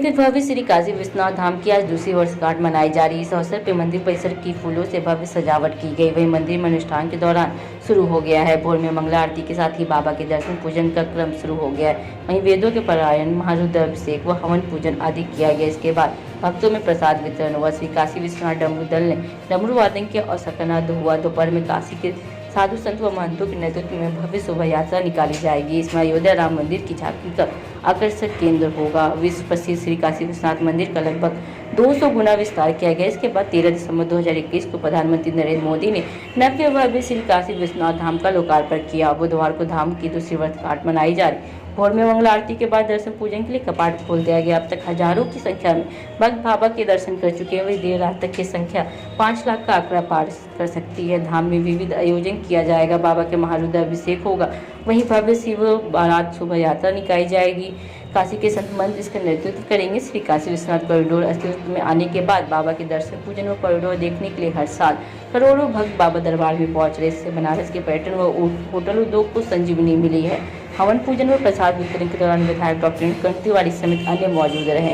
निम्नलिखित भव्य श्री काशी विश्वनाथ धाम की आज दूसरी वर्षगांठ मनाई जा रही। इस अवसर पर मंदिर परिसर की फूलों से भव्य सजावट की गई। वहीं मंदिर में अनुष्ठान के दौरान शुरू हो गया है। भोर में मंगला आरती के साथ ही बाबा के दर्शन पूजन का क्रम शुरू हो गया है। वहीं वेदों के पारायण, महारुद्राभिषेक व हवन पूजन आदि किया गया। इसके बाद भक्तों में प्रसाद वितरण हुआ। श्री काशी विश्वनाथ डमरू दल ने डमरू वादन किया और सकनाद हुआ। दोपहर में काशी के साधु संत व महंतों के नेतृत्व में भव्य शोभा यात्रा निकाली जाएगी। इसमें अयोध्या राम मंदिर की झांकी का आकर्षक केंद्र होगा। विश्व प्रसिद्ध श्री काशी विश्वनाथ मंदिर का लगभग 200 गुना विस्तार किया गया। इसके बाद 13 दिसंबर 2021 को प्रधानमंत्री नरेंद्र मोदी ने नव्य भव्य श्री काशी विश्वनाथ धाम का लोकार्पण किया। बुधवार को धाम की दूसरी वर्षगांठ मनाई जा रही। भोर में मंगला आरती के बाद दर्शन पूजन के लिए कपाट खोल दिया गया। अब तक हजारों की संख्या में भक्त बाबा के दर्शन कर चुके हैं। वही देर रात तक की संख्या 5 लाख का आंकड़ा पार कर सकती है। धाम में विविध आयोजन किया जाएगा। बाबा के महारुद्राभिषेक होगा। वहीं भव्य शिव बारात शोभा यात्रा निकाली जाएगी। काशी के संत मंत्र इसका नेतृत्व करेंगे। श्री काशी विश्वनाथ कॉरिडोर अस्तित्व में आने के बाद बाबा के दर्शन पूजन व कॉरिडोर देखने के लिए हर साल करोड़ों भक्त बाबा दरबार में पहुंच रहे। इससे बनारस के पर्यटन व होटल उद्योग को संजीवनी मिली है। हवन पूजन व प्रसाद वितरण के दौरान विधायक डॉक्टर कर्ण तिवारी समेत अन्य मौजूद रहे।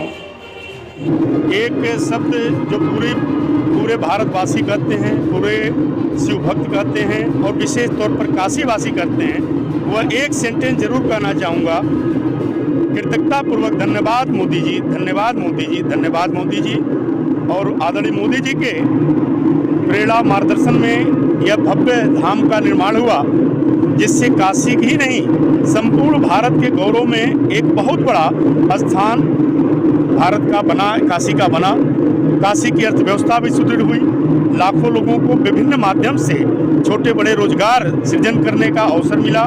एक शब्द जो पूरे भारतवासी कहते हैं, पूरे शिव भक्त कहते हैं और विशेष तौर पर काशीवासी कहते हैं, वह एक सेंटेंस जरूर कहना चाहूँगा। कृतज्ञता पूर्वक धन्यवाद मोदी जी, धन्यवाद मोदी जी, धन्यवाद मोदी जी। और आदरणीय मोदी जी के प्रेरणा मार्गदर्शन में यह भव्य धाम का निर्माण हुआ, जिससे काशी ही नहीं संपूर्ण भारत के गौरव में एक बहुत बड़ा स्थान भारत का बना, काशी का बना। काशी की अर्थव्यवस्था भी सुदृढ़ हुई। लाखों लोगों को विभिन्न माध्यम से छोटे बड़े रोजगार सृजन करने का अवसर मिला।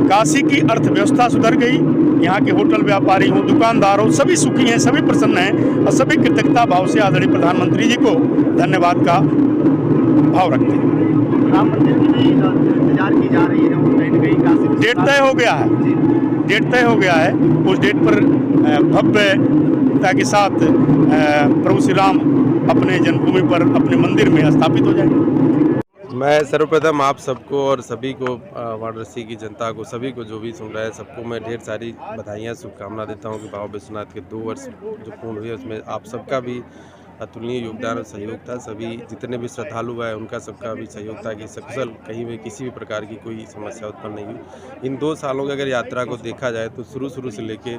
काशी की अर्थव्यवस्था सुधर गई। यहाँ के होटल व्यापारी हो, दुकानदार हो, सभी सुखी हैं, सभी प्रसन्न हैं और सभी कृतज्ञता भाव से आदरणीय प्रधानमंत्री जी को धन्यवाद का भाव रखते हैं। राम मंदिर की भी इंतजार की जा रही है, वो कहीं काशी डेट तय हो गया है, डेट तय हो गया है। उस डेट पर भव्यता के साथ प्रभु श्री राम अपने जन्मभूमि पर अपने मंदिर में स्थापित हो जाएंगे। मैं सर्वप्रथम आप सबको और सभी को वाराणसी की जनता को, सभी को जो भी सुन रहा है, सबको मैं ढेर सारी बधाइयाँ, शुभकामना देता हूँ कि बाबा विश्वनाथ के 2 वर्ष जो पूर्ण हुए उसमें आप सबका भी अतुलनीय योगदान और सहयोग था। सभी जितने भी श्रद्धालु हैं उनका सबका भी सहयोग था कि सकुशल कहीं भी किसी भी प्रकार की कोई समस्या उत्पन्न नहीं हुई। इन 2 सालों की अगर यात्रा को देखा जाए तो शुरू से लेके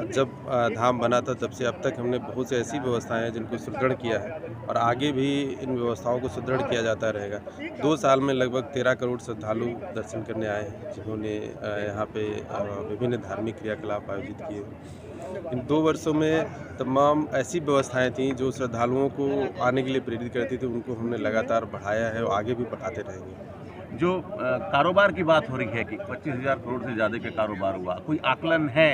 जब धाम बना था तब से अब तक हमने बहुत से ऐसी व्यवस्थाएं हैं जिनको सुदृढ़ किया है और आगे भी इन व्यवस्थाओं को सुदृढ़ किया जाता रहेगा। 2 साल में लगभग 13 करोड़ श्रद्धालु दर्शन करने आए हैं, जिन्होंने यहाँ पे विभिन्न धार्मिक क्रियाकलाप आयोजित किए। इन 2 वर्षों में तमाम ऐसी व्यवस्थाएं थीं जो श्रद्धालुओं को आने के लिए प्रेरित करती थी, उनको हमने लगातार बढ़ाया है और आगे भी बढ़ाते रहेंगे। जो कारोबार की बात हो रही है कि 25,000 करोड़ से ज़्यादा का कारोबार हुआ, कोई आकलन है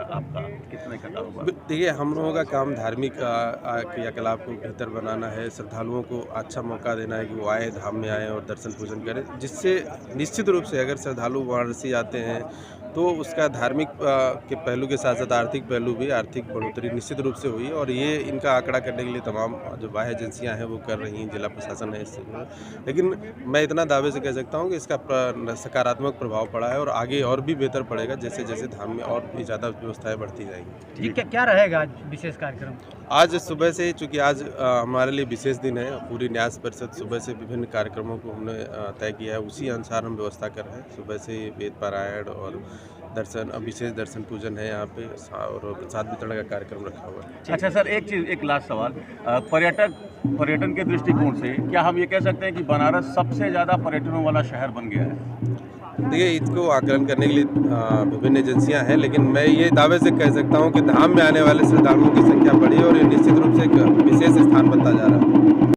आपका कितने का कारोबार? देखिए, हम लोगों का काम धार्मिक क्रियाकलाप को बेहतर बनाना है, श्रद्धालुओं को अच्छा मौका देना है कि वो आए, धाम में आएँ और दर्शन पूजन करें, जिससे निश्चित रूप से अगर श्रद्धालु वाराणसी आते हैं तो उसका धार्मिक के पहलू के साथ साथ आर्थिक पहलू भी, आर्थिक बढ़ोतरी निश्चित रूप से हुई और ये इनका आंकड़ा करने के लिए तमाम जो बाह्य एजेंसियां हैं वो कर रही हैं, जिला प्रशासन है इससे। लेकिन मैं इतना दावे से कह सकता हूं कि इसका सकारात्मक प्रभाव पड़ा है और आगे और भी बेहतर पड़ेगा जैसे जैसे धाम में और भी ज़्यादा व्यवस्थाएँ बढ़ती जाएंगी। क्या रहेगा आज विशेष कार्यक्रम? आज सुबह से, चूँकि आज हमारे लिए विशेष दिन है, पूरी न्यास परिषद सुबह से विभिन्न कार्यक्रमों को हमने तय किया है, उसी अनुसार हम व्यवस्था कर रहे हैं। सुबह से वेद पारायण और दर्शन, विशेष दर्शन पूजन है यहाँ पे और प्रसाद वितरण का कार्यक्रम रखा हुआ है। अच्छा सर, एक लास्ट सवाल, पर्यटन के दृष्टिकोण से क्या हम ये कह सकते हैं कि बनारस सबसे ज़्यादा पर्यटनों वाला शहर बन गया है? देखिए, इसको आकलन करने के लिए विभिन्न एजेंसियां हैं, लेकिन मैं ये दावे से कह सकता हूं कि धाम में आने वाले श्रद्धालुओं की संख्या बढ़ी और ये निश्चित रूप से एक विशेष स्थान बनता जा रहा है।